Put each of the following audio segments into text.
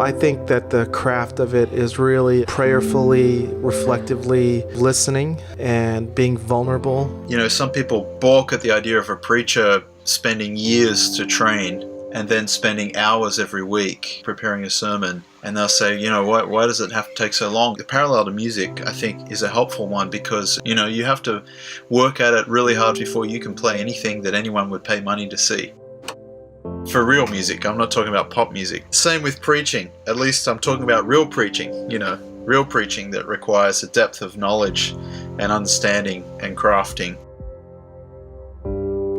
I think that the craft of it is really prayerfully, reflectively listening and being vulnerable. You know, some people balk at the idea of a preacher spending years to train and then spending hours every week preparing a sermon. And they'll say, you know, why does it have to take so long? The parallel to music, I think, is a helpful one because, you know, you have to work at it really hard before you can play anything that anyone would pay money to see. For real music, I'm not talking about pop music. Same with preaching. At least I'm talking about real preaching, you know, real preaching that requires a depth of knowledge and understanding and crafting.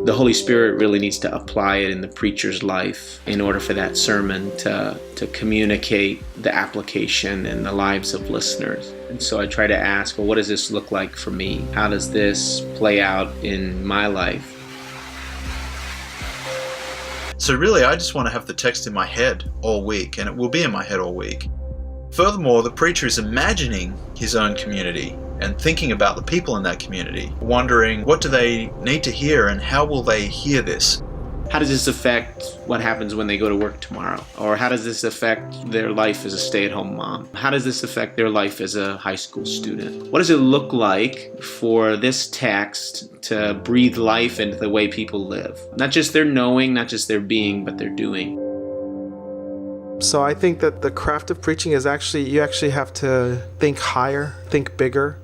The Holy Spirit really needs to apply it in the preacher's life in order for that sermon to communicate the application in the lives of listeners. And so I try to ask, well, what does this look like for me? How does this play out in my life? So really, I just want to have the text in my head all week, and it will be in my head all week. Furthermore, the preacher is imagining his own community and thinking about the people in that community, wondering what do they need to hear and how will they hear this? How does this affect what happens when they go to work tomorrow? Or how does this affect their life as a stay-at-home mom? How does this affect their life as a high school student? What does it look like for this text to breathe life into the way people live? Not just their knowing, not just their being, but their doing. So I think that the craft of preaching is you actually have to think higher, think bigger.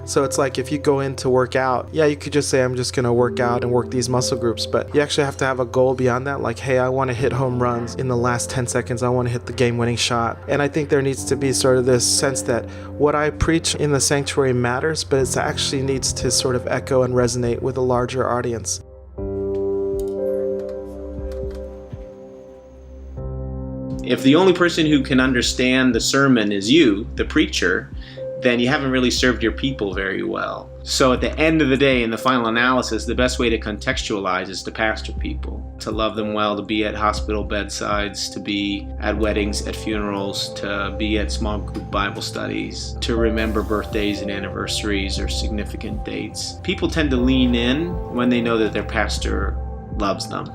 So it's like if you go in to work out, you could just say, I'm just going to work out and work these muscle groups. But you actually have to have a goal beyond that. Like, hey, I want to hit home runs in the last 10 seconds. I want to hit the game-winning shot. And I think there needs to be sort of this sense that what I preach in the sanctuary matters, but it actually needs to sort of echo and resonate with a larger audience. If the only person who can understand the sermon is you, the preacher, then you haven't really served your people very well. So at the end of the day, in the final analysis, the best way to contextualize is to pastor people, to love them well, to be at hospital bedsides, to be at weddings, at funerals, to be at small group Bible studies, to remember birthdays and anniversaries or significant dates. People tend to lean in when they know that their pastor loves them.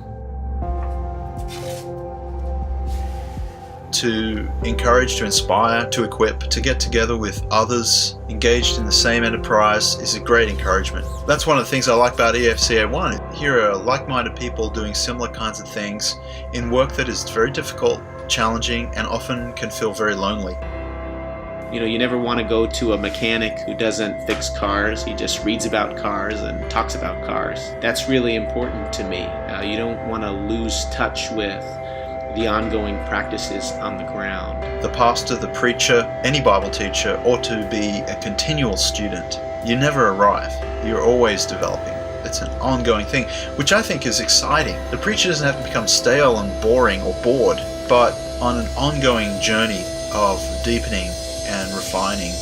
To encourage, to inspire, to equip, to get together with others engaged in the same enterprise is a great encouragement. That's one of the things I like about EFCA 1. Here are like-minded people doing similar kinds of things in work that is very difficult, challenging, and often can feel very lonely. You know, you never want to go to a mechanic who doesn't fix cars. He just reads about cars and talks about cars. That's really important to me. You don't want to lose touch with the ongoing practices on the ground. The pastor, the preacher, any Bible teacher ought to be a continual student. You never arrive. You're always developing. It's an ongoing thing, which I think is exciting. The preacher doesn't have to become stale and boring or bored, but on an ongoing journey of deepening and refining